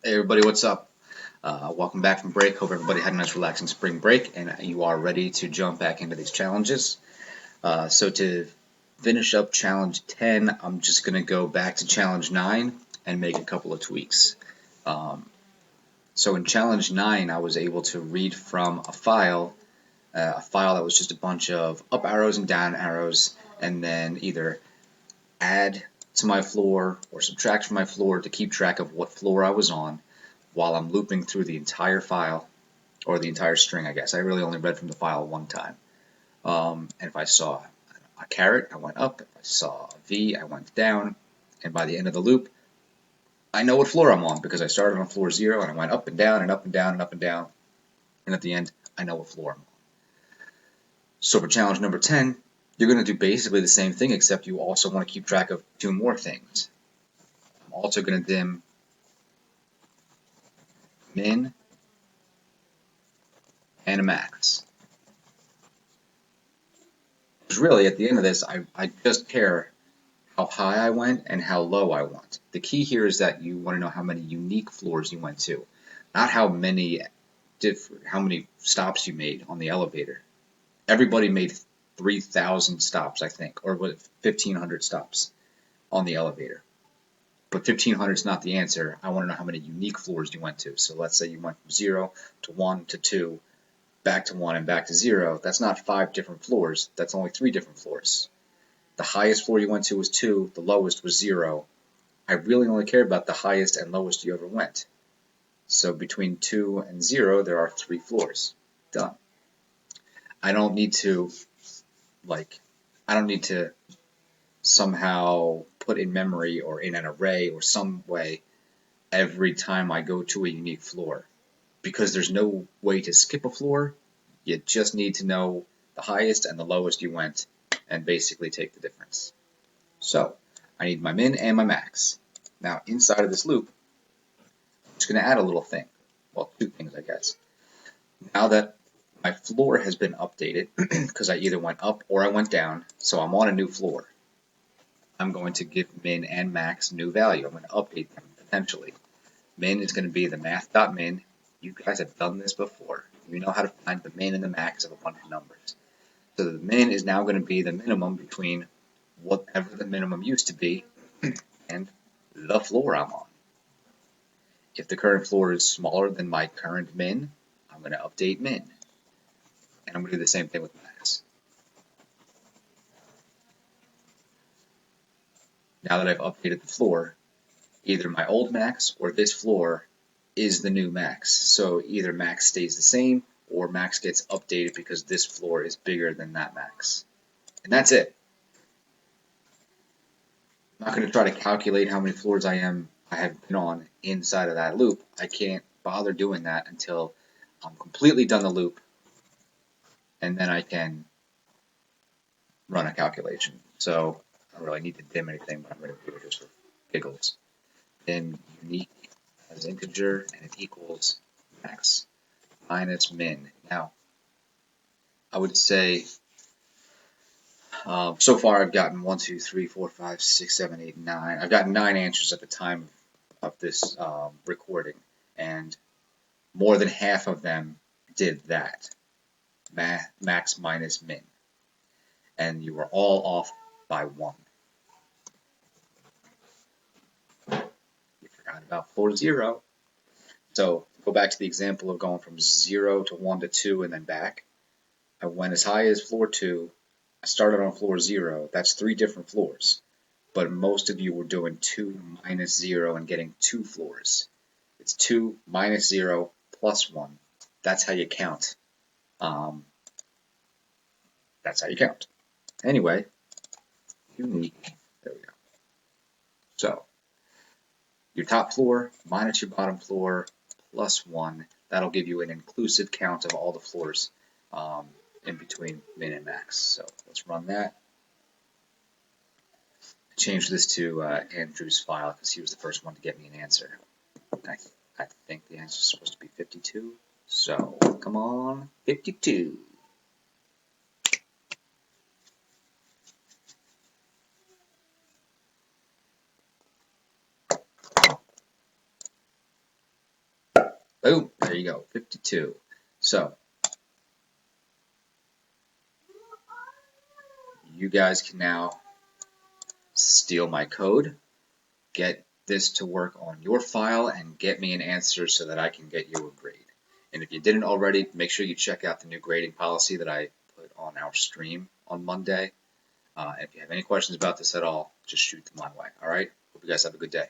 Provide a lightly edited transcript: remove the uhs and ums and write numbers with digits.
Hey everybody, what's up? Welcome back from break. Hope everybody had a nice relaxing spring break and you are ready to jump back into these challenges. So to finish up challenge 10, I'm just going to go back to challenge 9 and make a couple of tweaks. So in challenge 9, I was able to read from a file that was just a bunch of up arrows and down arrows, and then either add to my floor or subtract from my floor to keep track of what floor I was on while I'm looping through the entire file, or the entire string, I guess. I really only read from the file one time. And if I saw a caret, I went up. If I saw a V, I went down. And by the end of the loop, I know what floor I'm on because I started on floor 0 and I went up and down and up and down and up and down. And at the end, I know what floor I'm on. So for challenge number 10, you're going to do basically the same thing, except you also want to keep track of two more things. I'm also going to dim min and a max. Because really, at the end of this, I just care how high I went and how low I went. The key here is that you want to know how many unique floors you went to, not how many stops you made on the elevator. Everybody made 3,000 stops, I think, or 1,500 stops on the elevator. But 1,500 is not the answer. I want to know how many unique floors you went to. So let's say you went from 0 to 1 to 2, back to 1 and back to 0. That's not 5 different floors. That's only 3 different floors. The highest floor you went to was 2. The lowest was 0. I really only care about the highest and lowest you ever went. So between 2 and 0, there are 3 floors. Done. I don't need to somehow put in memory or in an array or some way every time I go to a unique floor, because there's no way to skip a floor. You just need to know the highest and the lowest you went and basically take the difference. So I need my min and my max. Now inside of this loop, I'm just going to add a little thing. Well, two things, I guess. Now that my floor has been updated, because I either went up or I went down, so I'm on a new floor, I'm going to give min and max new value. I'm going to update them potentially. Min is going to be the math.min. You guys have done this before. You know how to find the min and the max of a bunch of numbers. So the min is now going to be the minimum between whatever the minimum used to be and the floor I'm on. If the current floor is smaller than my current min, I'm going to update min. And I'm going to do the same thing with max. Now that I've updated the floor, either my old max or this floor is the new max. So either max stays the same or max gets updated because this floor is bigger than that max. And that's it. I'm not going to try to calculate how many floors I have been on inside of that loop. I can't bother doing that until I'm completely done the loop, and then I can run a calculation. So I don't really need to dim anything, but I'm going to do it just for giggles. Dim unique as integer, and it equals max minus min. Now, I would say so far I've gotten 1, 2, 3, 4, 5, 6, 7, 8, 9. I've gotten 9 answers at the time of this recording, and more than half of them did that, max minus min, and you were all off by 1. You forgot about floor 0. So go back to the example of going from 0 to 1 to 2 and then back. I went as high as floor 2. I started on floor 0. That's 3 different floors. But most of you were doing 2 minus 0 and getting 2 floors. It's 2 minus 0 plus 1. That's how you count. That's how you count. Anyway, unique. There we go. So your top floor minus your bottom floor plus 1. That'll give you an inclusive count of all the floors in between min and max. So let's run that. Change this to Andrew's file because he was the first one to get me an answer. I think the answer is supposed to be 52. So come on, 52. Boom, there you go, 52. So you guys can now steal my code, get this to work on your file, and get me an answer so that I can get you a grade. And if you didn't already, make sure you check out the new grading policy that I put on our stream on Monday. If you have any questions about this at all, just shoot them my way. All right? Hope you guys have a good day.